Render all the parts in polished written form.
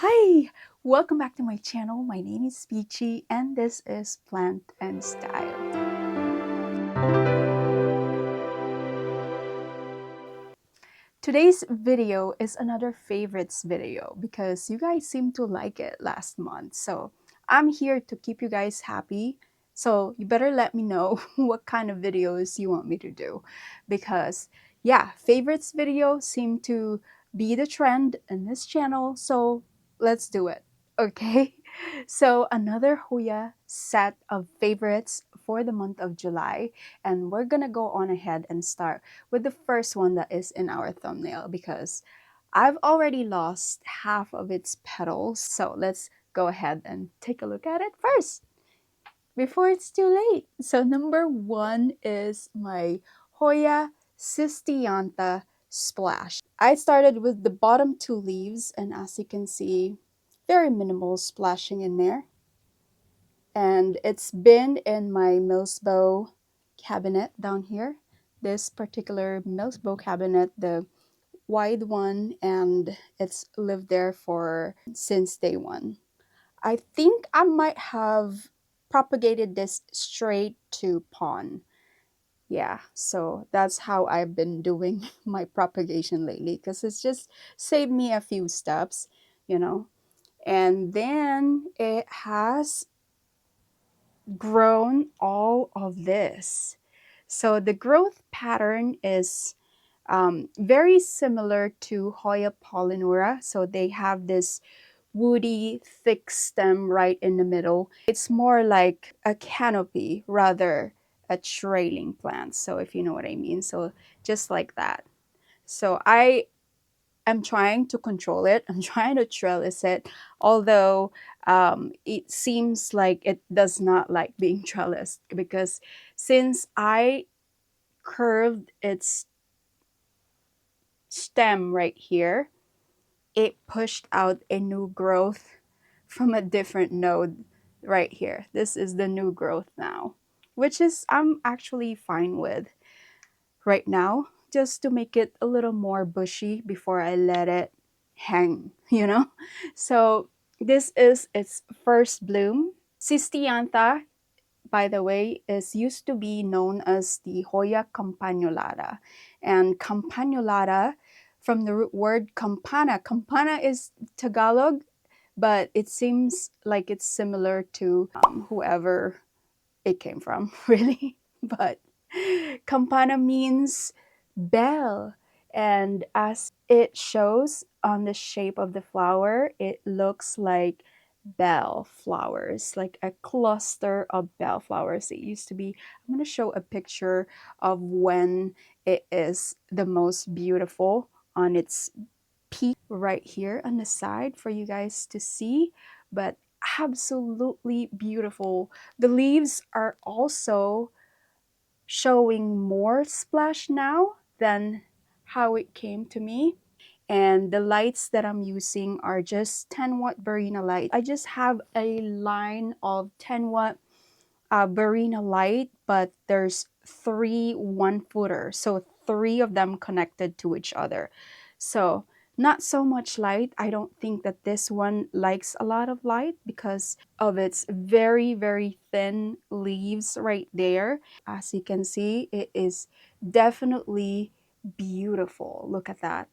Hi! Welcome back to my channel. My name is Peachy and this is Plant and Style. Today's video is another favorites video because you guys seem to like it last month. So I'm here to keep you guys happy. So you better let me know what kind of videos you want me to do. Because yeah, favorites videos seem to be the trend in this channel. So let's do it. Okay? So another Hoya set of favorites for the month of July. And we're gonna go on ahead and start with the first one that is in our thumbnail because I've already lost half of its petals. So let's go ahead and take a look at it first before it's too late. So number one is my Hoya Cystianta Splash. I started with the bottom two leaves, and as you can see, very minimal splashing in there. And it's been in my Millsbow cabinet down here. This particular Millsbow cabinet, the wide one, and it's lived there for since day one. I think I might have propagated this straight to pond. Yeah, so that's how I've been doing my propagation lately because it's just saved me a few steps, you know. And then it has grown all of this. So the growth pattern is very similar to Hoya Polyneura. So they have this woody, thick stem right in the middle. It's more like a canopy rather a trailing plant. So if you know what I mean. So just like that. So I'm trying to control it. I'm trying to trellis it, although it seems like it does not like being trellised because since I curved its stem right here, it pushed out a new growth from a different node right here. This is the new growth now, which is I'm actually fine with right now, just to make it a little more bushy before I let it hang, you know? So this is its first bloom. Cystianta, by the way, is used to be known as the Hoya campanulata. And campanulata, from the root word campana. Campana is Tagalog, but it seems like it's similar to whoever it came from, really. But campana means bell, and as it shows on the shape of the flower, it looks like bell flowers, like a cluster of bell flowers. It used to be, I'm going to show a picture of when it is the most beautiful on its peak right here on the side for you guys to see, but absolutely beautiful. The leaves are also showing more splash now than how it came to me. And the lights that I'm using are just 10 watt Barina light. I just have a line of 10 watt Barina light, but there's 3 1-footers, so 3 of them connected to each other. So not so much light. I don't think that this one likes a lot of light because of its very, very thin leaves right there. As you can see, it is definitely beautiful. Look at that.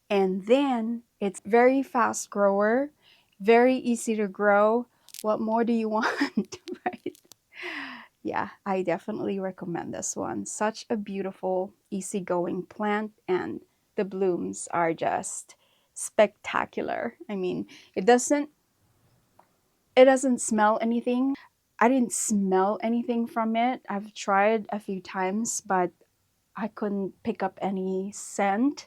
And then it's very fast grower, very easy to grow. What more do you want, right? Yeah, I definitely recommend this one. Such a beautiful, easygoing plant, and the blooms are just spectacular. I mean, it doesn't smell anything. I didn't smell anything from it. I've tried a few times, but I couldn't pick up any scent,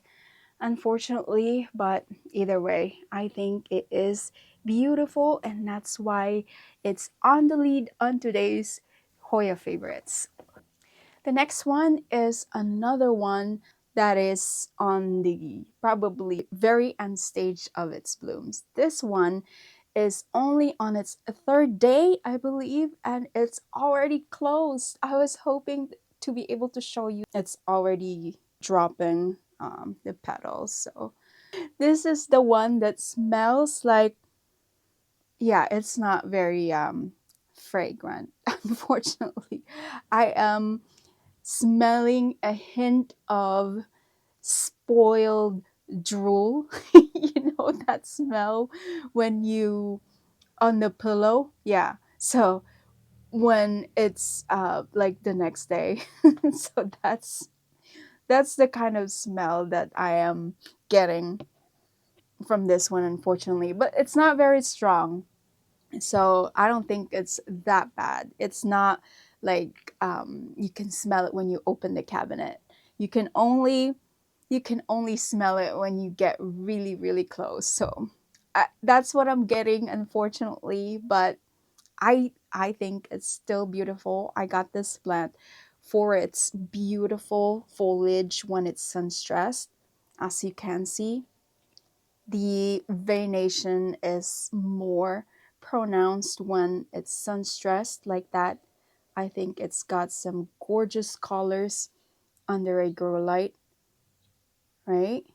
unfortunately. But either way, I think it is beautiful, and that's why it's on the lead on today's Hoya favorites. The next one is another one that is on the probably very end stage of its blooms. This one is only on its third day, I believe, and it's already closed. I was hoping to be able to show you it's already dropping the petals. So This is the one that smells like, yeah, it's not very fragrant, unfortunately. I am smelling a hint of spoiled drool. You know that smell when you on the pillow? Yeah. So when it's like the next day. So that's the kind of smell that I am getting from this one, unfortunately. But it's not very strong. So I don't think it's that bad. It's not like you can smell it when you open the cabinet. You can only you can only smell it when you get really really close. So that's what I'm getting, unfortunately. But I think it's still beautiful. I got this plant for its beautiful foliage when it's sun stressed. As you can see, the veination is more pronounced when it's sun stressed like that. I think it's got some gorgeous colors under a grow light, right?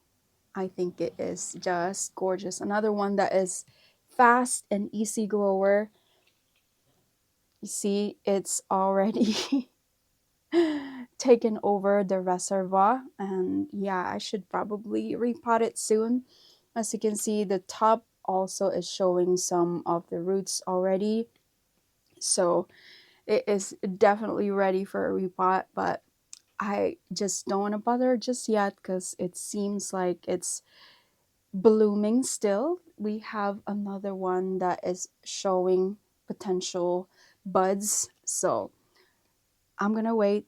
I think it is just gorgeous. Another one that is fast and easy grower. You see, it's already taken over the reservoir, and yeah, I should probably repot it soon. As you can see, the top also is showing some of the roots already, so it is definitely ready for a repot. But I just don't want to bother just yet because it seems like it's blooming still. We have another one that is showing potential buds, so I'm gonna wait.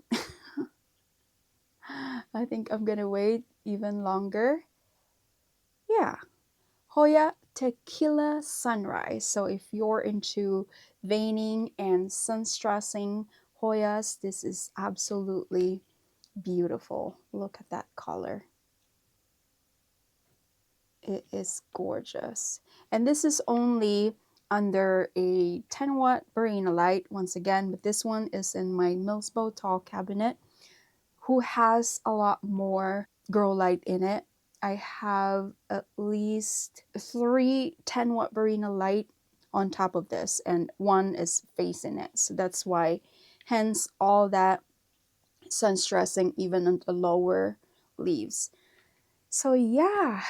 I think I'm gonna wait even longer. Yeah, Hoya Tequila Sunrise. So if you're into veining and sun stressing Hoyas, this is absolutely beautiful. Look at that color. It is gorgeous. And this is only under a 10-watt Barina light once again, but this one is in my Millsbow tall cabinet, who has a lot more grow light in it. I have at least three 10-watt Barina light on top of this, and one is facing it. So that's why, hence all that sun stressing even on the lower leaves. So yeah,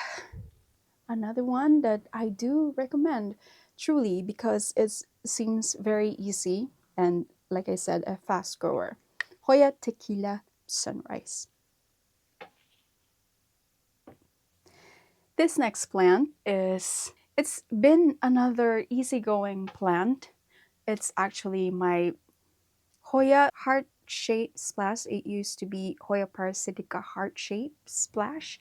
another one that I do recommend truly because it seems very easy and, like I said, a fast grower. Hoya Tequila Sunrise. This next plant it's been another easygoing plant. It's actually my Hoya heart shape splash. It used to be Hoya parasitica heart shape splash.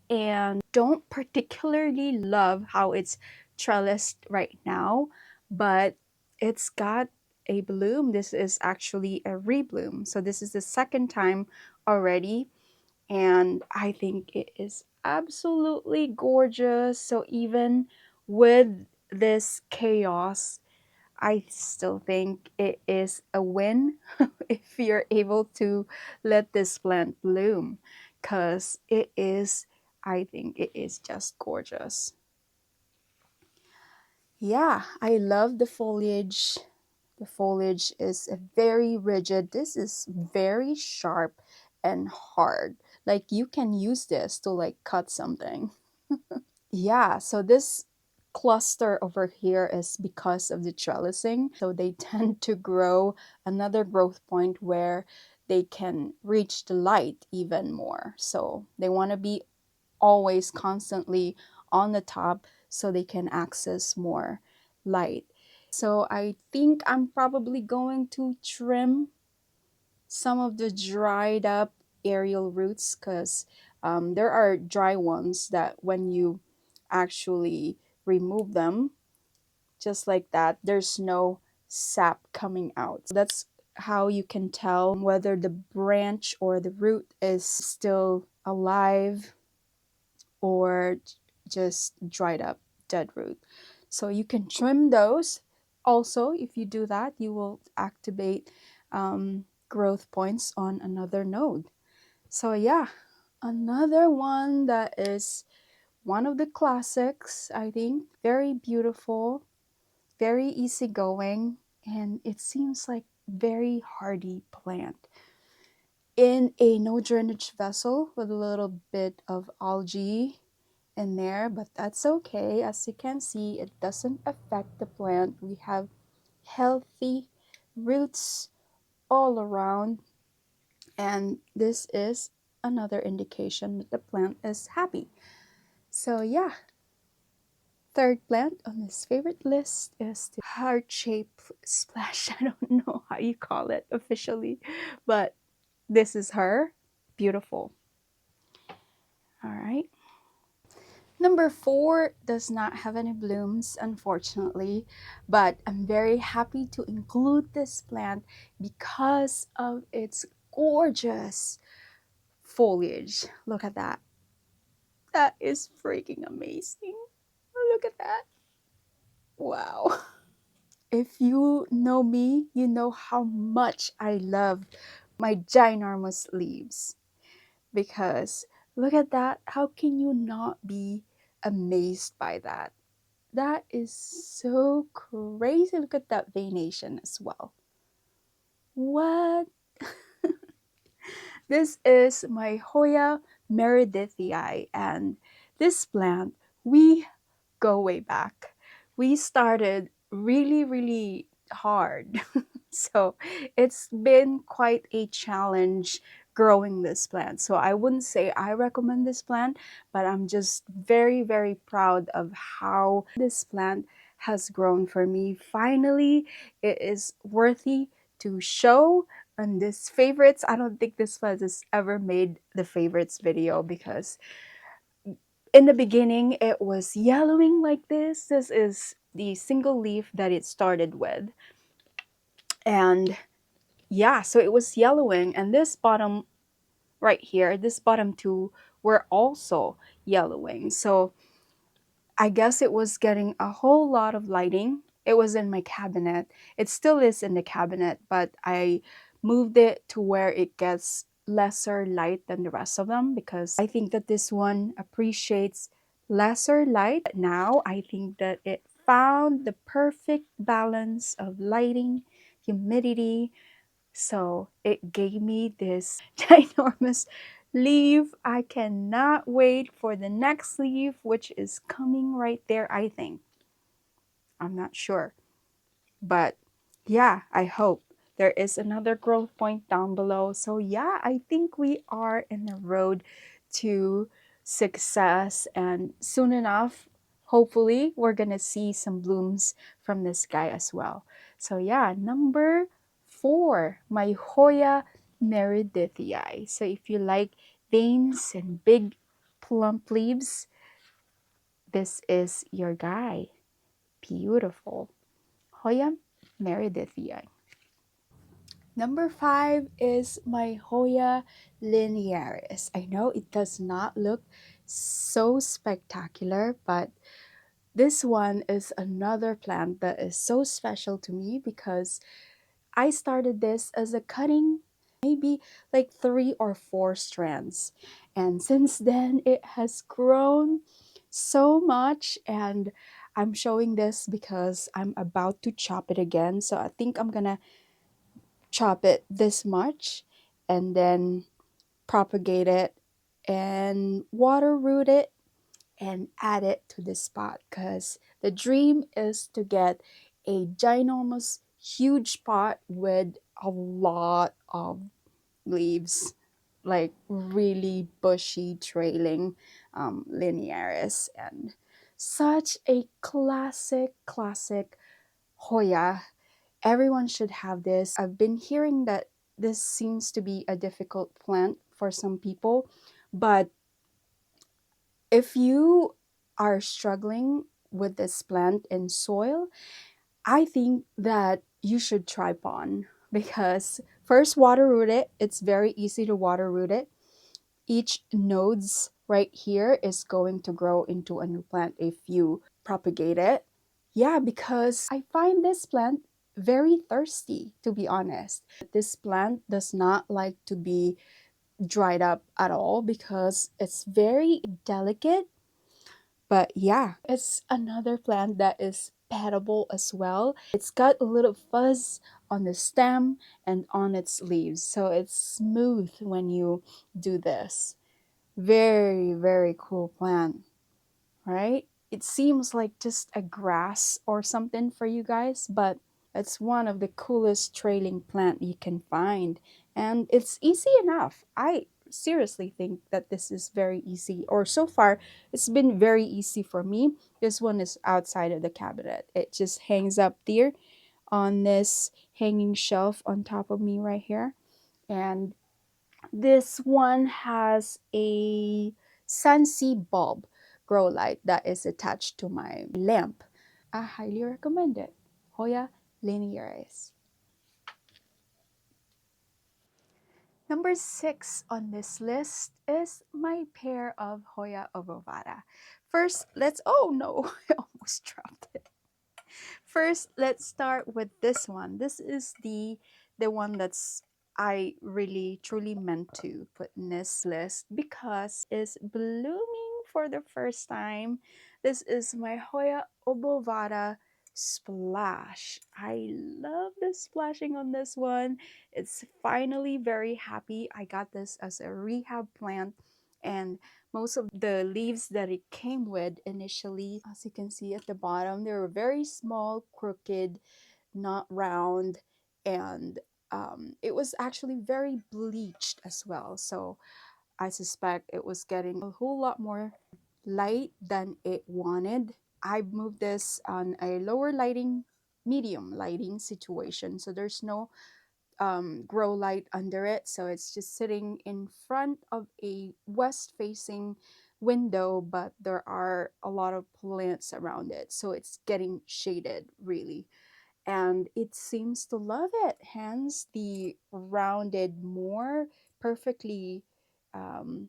And don't particularly love how it's trellised right now, but it's got a bloom. This is actually a rebloom. So this is the second time already, and I think it is absolutely gorgeous. So even with this chaos, I still think it is a win if you're able to let this plant bloom, because it is, I think it is just gorgeous. Yeah, I love the foliage. The foliage is very rigid. This is very sharp and hard. Like you can use this to like cut something. Yeah, so this cluster over here is because of the trellising. So they tend to grow another growth point where they can reach the light even more. So they want to be always constantly on the top so they can access more light. So I think I'm probably going to trim some of the dried up aerial roots because there are dry ones that when you actually remove them just like that, there's no sap coming out. So that's how you can tell whether the branch or the root is still alive or just dried up dead root. So you can trim those. Also, if you do that, you will activate growth points on another node. So yeah, another one that is one of the classics, I think. Very beautiful, very easygoing, and it seems like very hardy plant. In a no drainage vessel with a little bit of algae in there, but that's okay. As you can see, it doesn't affect the plant. We have healthy roots all around, and this is another indication that the plant is happy. So yeah, third plant on this favorite list is the heart-shaped splash. I don't know how you call it officially, but this is her. Beautiful. All right. Number 4 does not have any blooms, unfortunately, but I'm very happy to include this plant because of its gorgeous foliage. Look at that. That is freaking amazing. Look at that. Wow. If you know me, you know how much I love my ginormous leaves. Because look at that. How can you not be amazed by that? That is so crazy. Look at that veination as well. What? This is my Hoya Meredithii, and this plant, we go way back. We started really, really hard. So it's been quite a challenge growing this plant. So I wouldn't say I recommend this plant, but I'm just very, very proud of how this plant has grown for me. Finally, it is worthy to show on this favorites. I don't think this plant has ever made the favorites video because in the beginning it was yellowing like this. This is the single leaf that it started with. And yeah, so it was yellowing, and this bottom right here, this bottom two were also yellowing. So I guess it was getting a whole lot of lighting. It was in my cabinet. It still is in the cabinet, but I moved it to where it gets lesser light than the rest of them because I think that this one appreciates lesser light. Now I think that it found the perfect balance of lighting, humidity, so it gave me this ginormous leaf. I cannot wait for the next leaf, which is coming right there, I think. I'm not sure. But yeah, I hope there is another growth point down below. So yeah, I think we are in the road to success, and soon enough, hopefully, we're gonna see some blooms from this guy as well. So yeah, number 4, my Hoya Meredithii. So if you like veins and big plump leaves, this is your guy. Beautiful. Hoya Meredithii. Number 5 is my Hoya Linearis. I know it does not look so spectacular, but this one is another plant that is so special to me because I started this as a cutting, maybe like 3 or 4 strands. And since then, it has grown so much, and I'm showing this because I'm about to chop it again. So I think I'm gonna chop it this much and then propagate it and water root it and add it to this pot, because the dream is to get a ginormous huge pot with a lot of leaves, like really bushy trailing linearis, and such a classic Hoya. Everyone should have this. I've been hearing that this seems to be a difficult plant for some people, but if you are struggling with this plant in soil, I think that you should try pon, because first water root it. It's very easy to water root it. Each nodes right here is going to grow into a new plant if you propagate it. Yeah, because I find this plant very thirsty, to be honest. This plant does not like to be dried up at all because it's very delicate. But yeah, it's another plant that is petable as well. It's got a little fuzz on the stem and on its leaves, so it's smooth when you do this. Very, very cool plant, right? It seems like just a grass or something for you guys, but it's one of the coolest trailing plant you can find. And it's easy enough. I seriously think that this is very easy, or so far, it's been very easy for me. This one is outside of the cabinet. It just hangs up there on this hanging shelf on top of me right here. And this one has a Sunseed bulb grow light that is attached to my lamp. I highly recommend it. Hoya Linearis. Number 6 on this list is my pair of Hoya Obovata. First, oh no, I almost dropped it. First, let's start with this one. This is the one that's I really truly meant to put in this list because it's blooming for the first time. This is my Hoya Obovata splash. I love the splashing on this one. It's finally very happy. I got this as a rehab plant, and most of the leaves that it came with initially, as you can see at the bottom, they were very small, crooked, not round, and it was actually very bleached as well. So I suspect it was getting a whole lot more light than it wanted. I moved this on a lower lighting, medium lighting situation, so there's no grow light under it, so it's just sitting in front of a west facing window, but there are a lot of plants around it, so it's getting shaded really, and it seems to love it, hence the rounded, more perfectly um,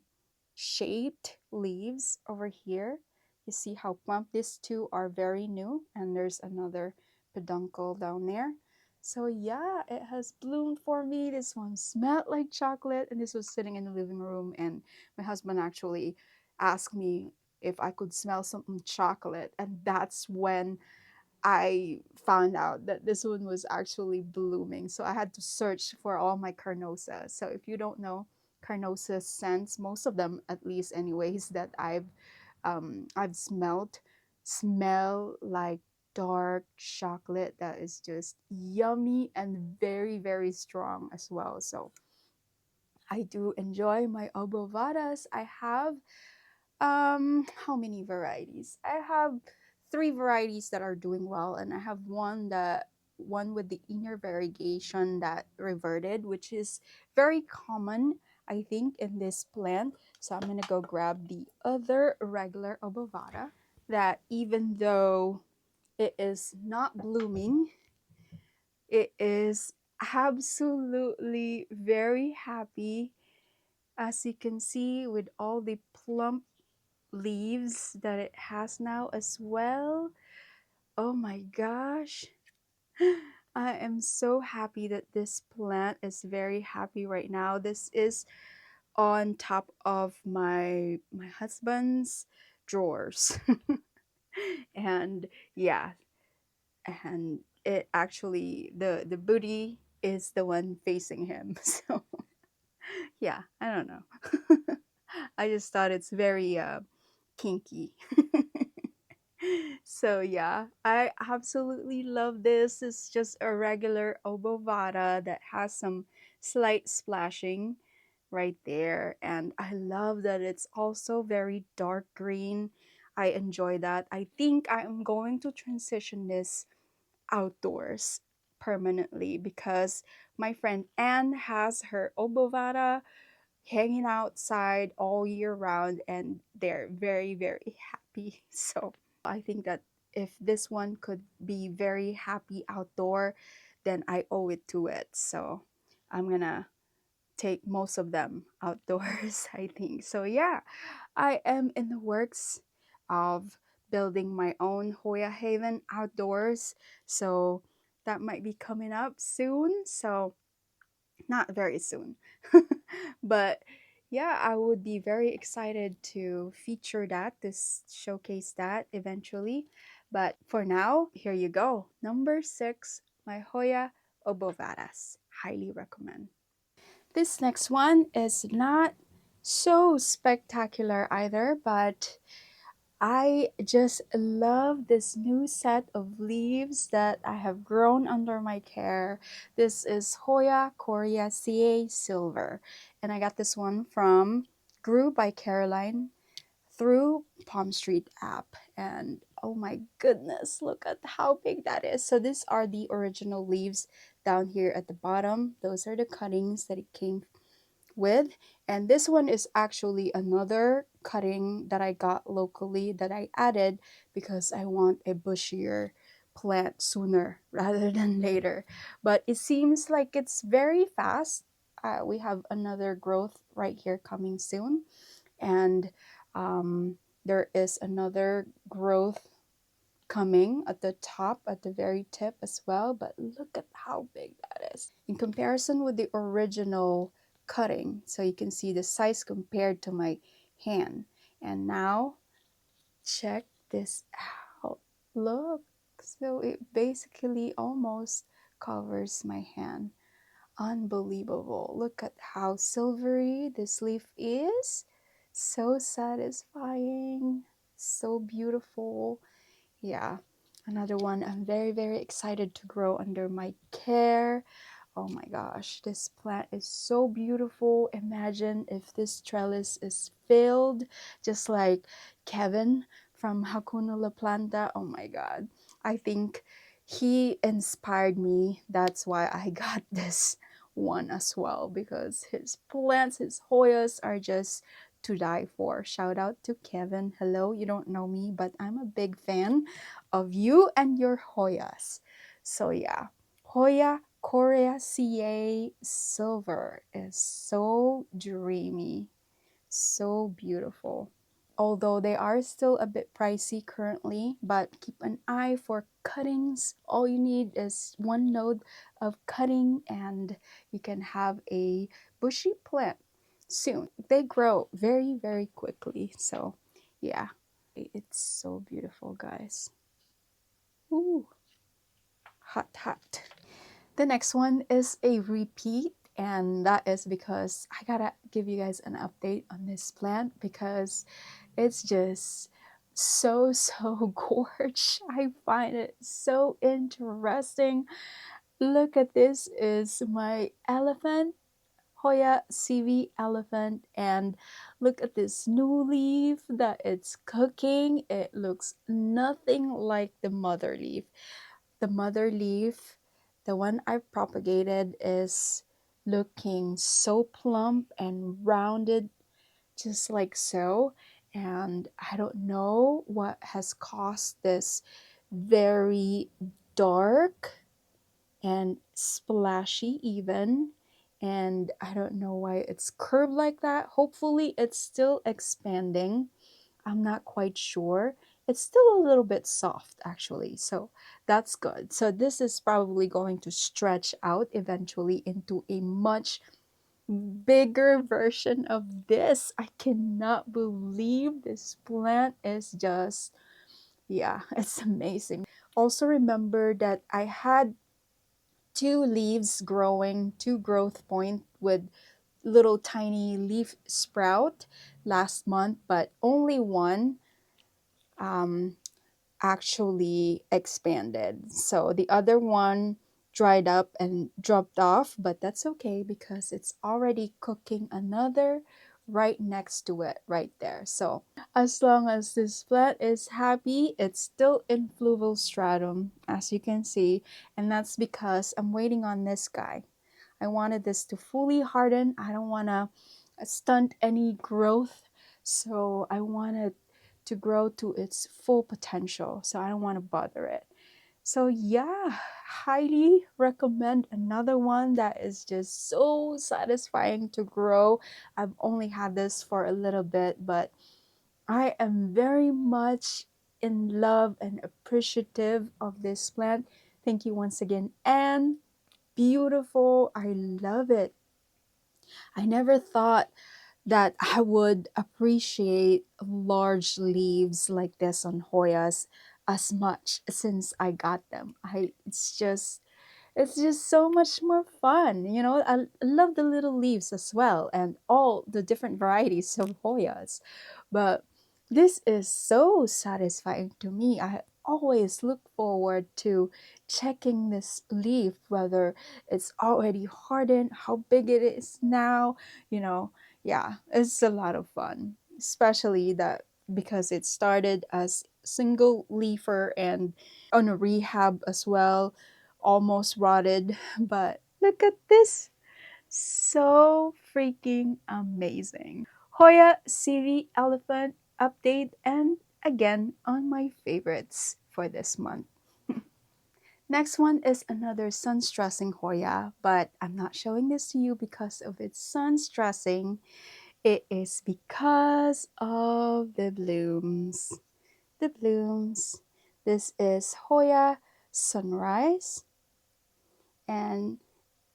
shaped leaves over here. You see how plump these two are, very new, and there's another peduncle down there. So yeah, it has bloomed for me. This one smelled like chocolate, and this was sitting in the living room, and my husband actually asked me if I could smell something chocolate, and that's when I found out that this one was actually blooming. So I had to search for all my carnosa. So if you don't know carnosa scents, most of them, at least anyways, that I've smell like dark chocolate that is just yummy and very, very strong as well. So I do enjoy my obovadas. I have how many varieties? I have 3 varieties that are doing well, and I have one with the inner variegation that reverted, which is very common, I think, in this plant. So I'm gonna go grab the other regular obovata that, even though it is not blooming, it is absolutely very happy, as you can see, with all the plump leaves that it has now as well. Oh my gosh. I am so happy that this plant is very happy right now. This is on top of my husband's drawers. And yeah, and it actually, the booty is the one facing him. So yeah, I don't know. I just thought it's very kinky. So yeah, I absolutely love this. It's just a regular obovata that has some slight splashing right there, and I love that it's also very dark green. I enjoy that. I think I am going to transition this outdoors permanently because my friend Anne has her obovata hanging outside all year round, and they're very, very happy. So I think that if this one could be very happy outdoor, then I owe it to it. So I'm gonna take most of them outdoors, I think. So yeah, I am in the works of building my own Hoya Haven outdoors. So that might be coming up soon. So not very soon. But Yeah, I would be very excited to feature that, to showcase that eventually. But for now, here you go. Number 6, my Hoya Obovatas. Highly recommend. This next one is not so spectacular either, but I just love this new set of leaves that I have grown under my care. This is Hoya Coriaceae Silver, and I got this one from Grew by Caroline through Palm Street app. And oh my goodness, look at how big that is. So these are the original leaves down here at the bottom. Those are the cuttings that it came with. And this one is actually another cutting that I got locally that I added because I want a bushier plant sooner rather than later. But it seems like it's very fast. We have another growth right here coming soon. And um, there is another growth coming at the top, at the very tip as well. But look at how big that is in comparison with the original cutting. So you can see the size compared to my hand. And now check this out. Look, so it basically almost covers my hand. Unbelievable. Look at how silvery this leaf is. So satisfying, so beautiful. Yeah, another one I'm very, very excited to grow under my care. Oh my gosh, this plant is so beautiful. Imagine if this trellis is filled, just like Kevin from Hakuna La Planta. Oh my God. I think he inspired me. That's why I got this one as well, because his plants, his Hoyas are just to die for. Shout out to Kevin. Hello, you don't know me, but I'm a big fan of you and your Hoyas. So yeah, Hoya Coriaceae Silver is so dreamy, so beautiful. Although they are still a bit pricey currently, but keep an eye for cuttings. All you need is one node of cutting and you can have a bushy plant soon. They grow very, very quickly. So yeah, it's so beautiful, guys. Ooh, hot, hot. The next one is a repeat, and that is because I gotta give you guys an update on this plant because it's just so gorgeous. I find it so interesting. Look at this is my elephant, Hoya CV elephant, and look at this new leaf that it's cooking. It looks nothing like the mother leaf. The mother leaf, the one I've propagated, is looking so plump and rounded, just like so. And I don't know what has caused this very dark and splashy even. And I don't know why it's curved like that. Hopefully it's still expanding. I'm not quite sure. It's still a little bit soft actually, so that's good. So this is probably going to stretch out eventually into a much bigger version of this. I cannot believe this plant is just, yeah, it's amazing. Also remember that I had two leaves growing, two growth point with little tiny leaf sprout last month, but only one um, actually expanded. So the other one dried up and dropped off, but that's okay because it's already cooking another right next to it right there. So as long as this plant is happy, it's still in fluval stratum, as you can see, and that's because I'm waiting on this guy. I wanted this to fully harden. I don't want to stunt any growth, so I wanted to grow to its full potential, so I don't want to bother it. So yeah, highly recommend another one that is just so satisfying to grow. I've only had this for a little bit, but I am very much in love and appreciative of this plant. Thank you once again, and beautiful. I love it. I never thought that I would appreciate large leaves like this on Hoyas as much since I got them. It's just so much more fun. You know, I love the little leaves as well and all the different varieties of Hoyas. But this is so satisfying to me. I always look forward to checking this leaf, whether it's already hardened, how big it is now. You know, yeah, it's a lot of fun, especially that because it started as single leafer and on a rehab as well, almost rotted. But look at this, so freaking amazing. Hoya City Elephant update, and again on my favorites for this month. Next one is another sun stressing Hoya, but I'm not showing this to you because of its sun stressing. It is because of the blooms. The blooms. This is Hoya Sunrise, and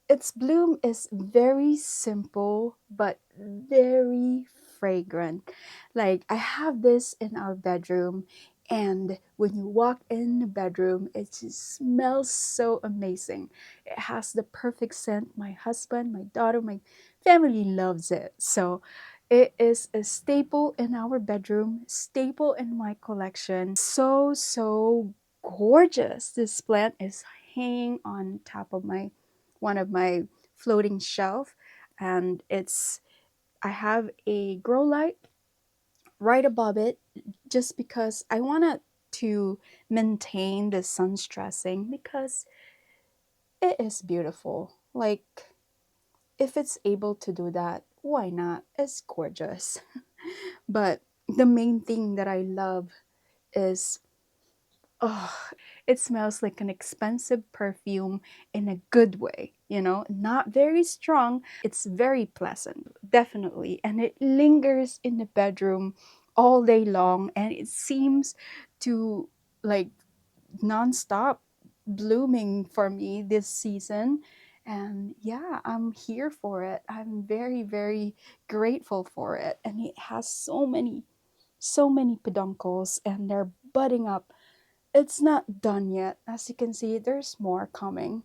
its bloom is very simple but very fragrant. Like, I have this in our bedroom, and when you walk in the bedroom, it just smells so amazing. It has the perfect scent. My husband, my daughter, my family loves it. So it is a staple in our bedroom, staple in my collection. So, so gorgeous. This plant is hanging on top of my one of my floating shelf, and it's I have a grow light right above it just because I wanted to maintain the sun stressing because it is beautiful. Like, if it's able to do that, why not? It's gorgeous. But the main thing that I love is, oh, it smells like an expensive perfume in a good way, you know, not very strong. It's very pleasant, definitely. And it lingers in the bedroom all day long, and it seems to like nonstop blooming for me this season. And yeah, I'm here for it. I'm very, very grateful for it. And it has so many peduncles, and they're budding up. It's not done yet. As you can see, there's more coming,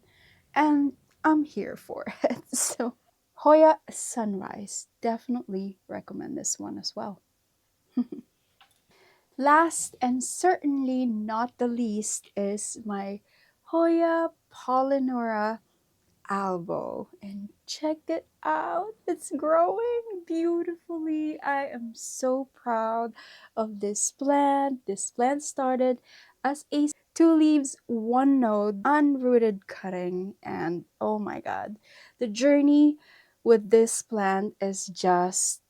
and I'm here for it. So, Hoya Sunrise, definitely recommend this one as well. Last and certainly not the least is my Hoya Polyneura Albo, and check it out, it's growing beautifully. I am so proud of this plant. This plant started as a two leaves one node unrooted cutting, and oh my god, the journey with this plant is just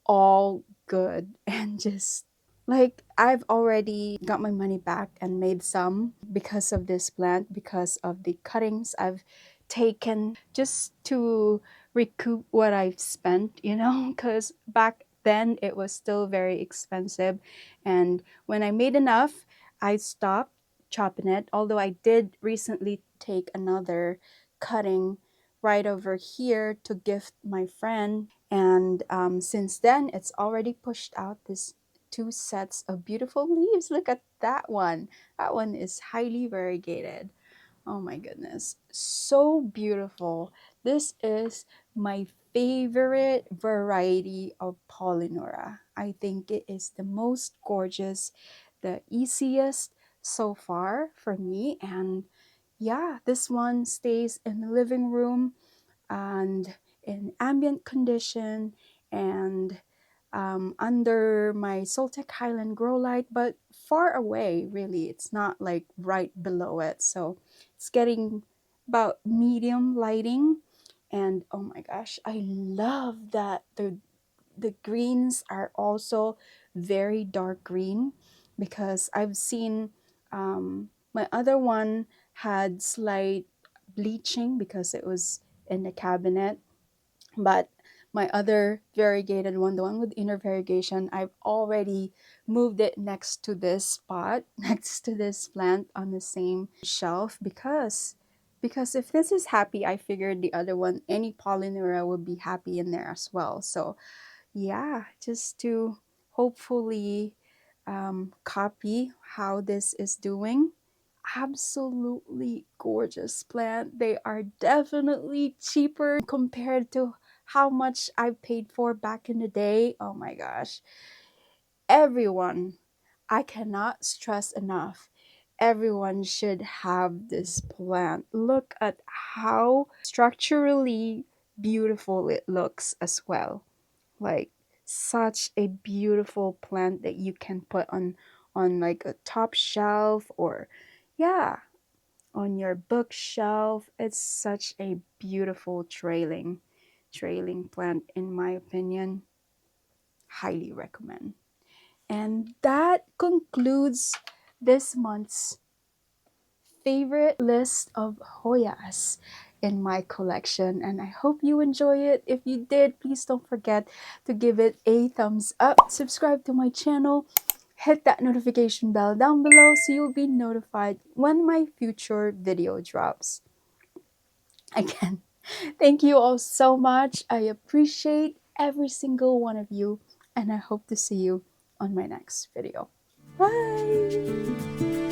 all good and just like I've already got my money back and made some because of this plant, because of the cuttings I've taken just to recoup what I've spent, you know, because back then it was still very expensive. And when I made enough, I stopped chopping it. Although I did recently take another cutting right over here to gift my friend, and since then it's already pushed out this two sets of beautiful leaves. Look at that one. That one is highly variegated. Oh my goodness, so beautiful. This is my favorite variety of Polyneura. I think it is the most gorgeous, the easiest so far for me. And yeah, this one stays in the living room and in ambient condition, and under my Soltec Highland grow light, but far away, really. It's not like right below it. So it's getting about medium lighting. And oh my gosh, I love that the greens are also very dark green, because I've seen my other one had slight bleaching because it was in the cabinet, but my other variegated one, the one with inner variegation, I've already moved it next to this spot, next to this plant on the same shelf, because if this is happy, I figured the other one, any Polyneura, would be happy in there as well. So yeah, just to hopefully copy how this is doing. Absolutely gorgeous plant. They are definitely cheaper compared to how much I paid for back in the day. Oh my gosh. Everyone, I cannot stress enough. Everyone should have this plant. Look at how structurally beautiful it looks as well. Like such a beautiful plant that you can put on like a top shelf, or yeah, on your bookshelf. It's such a beautiful trailing plant, in my opinion. Highly recommend. And that concludes this month's favorite list of Hoyas in my collection, and I hope you enjoy it. If you did, please don't forget to give it a thumbs up, subscribe to my channel, hit that notification bell down below so you'll be notified when my future video drops. Again, thank you all so much. I appreciate every single one of you, and I hope to see you on my next video. Bye!